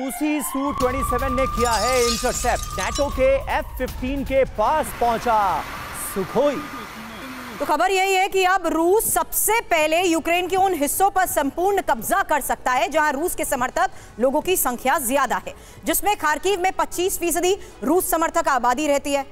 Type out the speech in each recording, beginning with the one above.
रूसी Su-27 ने किया है इंटरसेप्ट, नाटो के F-15 के पास पहुंचा सुखोई। तो खबर यही है कि अब रूस सबसे पहले यूक्रेन के उन हिस्सों पर संपूर्ण कब्जा कर सकता है जहां रूस के समर्थक लोगों की संख्या ज्यादा है, जिसमें खार्किव में 25% रूस समर्थक आबादी रहती है।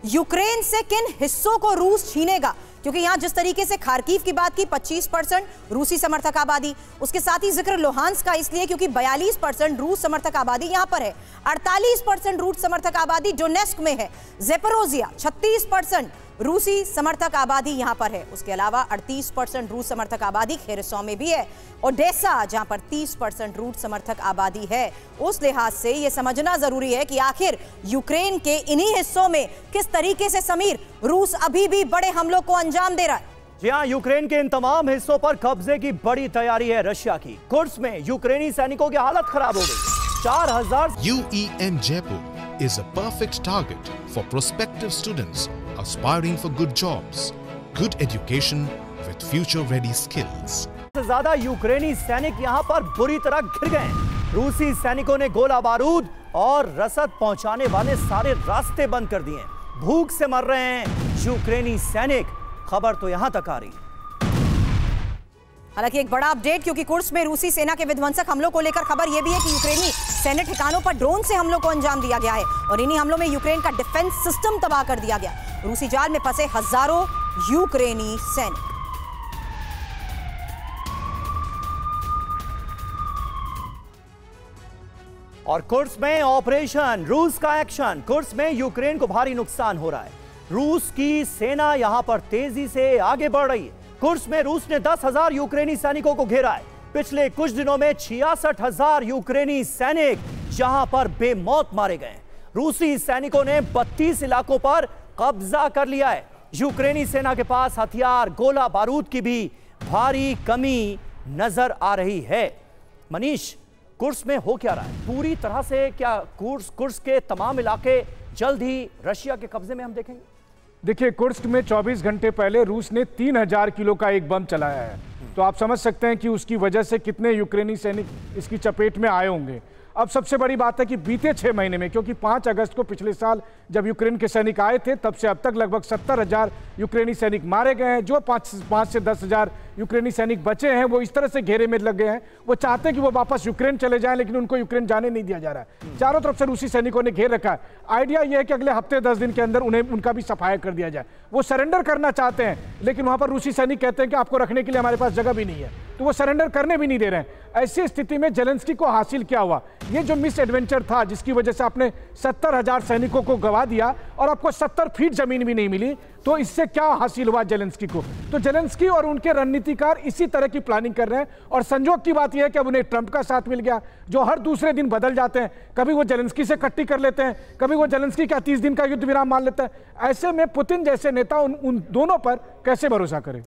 यूक्रेन से किन हिस्सों को रूस छीनेगा, क्योंकि यहां जिस तरीके से खार्किव की बात की 25% रूसी समर्थक आबादी, उसके साथ ही जिक्र लुहांस्क का इसलिए क्योंकि 42% रूस समर्थक आबादी यहां पर है, 48% रूस समर्थक आबादी डोनेस्क में है, ज़ेपोरोजिया 36% रूसी समर्थक आबादी यहां पर है। उसके अलावा 38% रूस समर्थक आबादी खेरसों में भी है, ओडेसा जहां पर 30% रूस समर्थक आबादी है। उस लिहाज से यह समझना जरूरी है कि आखिर यूक्रेन के इन्हीं हिस्सों में किस तरीके से समीर रूस अभी भी बड़े हमलों को अंजाम दे रहा है। जी हां, यूक्रेन के इन तमाम हिस्सों पर कब्जे की बड़ी तैयारी है रशिया की। कुर्स्क में यूक्रेनी सैनिकों की हालत खराब हो गई। 4000 UEM Jaipur is a perfect target for prospective students aspiring for good jobs, good education with future-ready skills. से ज्यादा यूक्रेनी सैनिक यहां पर बुरी तरह घिर गए। रूसी सैनिकों ने गोला बारूद और रसद पहुंचाने वाले सारे रास्ते बंद कर दिए। भूख से मर रहे हैं यूक्रेनी सैनिक। खबर तो यहां तक आ रही है। हालांकि एक बड़ा अपडेट, क्योंकि कुर्स्क में रूसी सेना के विध्वंसक हमलों को लेकर खबर यह भी है कि यूक्रेनी सैन्य ठिकानों पर ड्रोन से हमलों को अंजाम दिया गया है और इन्हीं हमलों में यूक्रेन का डिफेंस सिस्टम तबाह कर दिया गया। रूसी जाल में फंसे हजारों यूक्रेनी सैनिक। और कुर्स्क में ऑपरेशन रूस का एक्शन। कुर्स्क में यूक्रेन को भारी नुकसान हो रहा है। रूस की सेना यहां पर तेजी से आगे बढ़ रही है। कुर्स्क में रूस ने 10,000 यूक्रेनी सैनिकों को घेरा है। पिछले कुछ दिनों में 66,000 यूक्रेनी सैनिक जहां पर बेमौत मारे गए। रूसी सैनिकों ने 32 इलाकों पर कब्जा कर लिया है। यूक्रेनी सेना के पास हथियार, गोला बारूद की भी भारी कमी नजर आ रही है। मनीष, कुर्स्क में हो क्या रहा है पूरी तरह से? क्या कुर्स्क के तमाम इलाके जल्द ही रशिया के कब्जे में हम देखेंगे? देखिए, कुर्स्क में 24 घंटे पहले रूस ने 3000 किलो का एक बम चलाया है, तो आप समझ सकते हैं कि उसकी वजह से कितने यूक्रेनी सैनिक इसकी चपेट में आए होंगे। अब सबसे बड़ी बात है कि बीते 6 महीने में, क्योंकि 5 अगस्त को पिछले साल जब यूक्रेन के सैनिक आए थे, तब से अब तक लगभग 70,000 यूक्रेनी सैनिक मारे गए हैं। जो 5 से 10,000 यूक्रेनी सैनिक बचे हैं वो इस तरह से घेरे में लग गए हैं। वो चाहते हैं कि वो वापस यूक्रेन चले जाएं, लेकिन उनको यूक्रेन जाने नहीं दिया जा रहा है। चारों तरफ से रूसी सैनिकों ने घेर रखा है। आइडिया यह है कि अगले हफ्ते 10 दिन के अंदर उनका भी सफाया कर दिया जाए। वो सरेंडर करना चाहते हैं, लेकिन वहां पर रूसी सैनिक कहते हैं कि आपको रखने के लिए हमारे पास जगह भी नहीं है, तो वो सरेंडर करने भी नहीं दे रहे हैं। ऐसी स्थिति में जेलेंस्की को हासिल क्या हुआ? ये जो मिस एडवेंचर था, जिसकी वजह से आपने 70,000 सैनिकों को गवा दिया और आपको 70 फीट जमीन भी नहीं मिली, तो इससे क्या हासिल हुआ जेलेंस्की को? तो जेलेंस्की और उनके रणनीतिकार इसी तरह की प्लानिंग कर रहे हैं। और संजोग की बात यह है कि अब उन्हें ट्रंप का साथ मिल गया, जो हर दूसरे दिन बदल जाते हैं। कभी वो जेलेंस्की से कट्टी कर लेते हैं, कभी वो जेलेंस्की का 30 दिन का युद्ध विराम मान लेता है। ऐसे में पुतिन जैसे नेता उन दोनों पर कैसे भरोसा करें?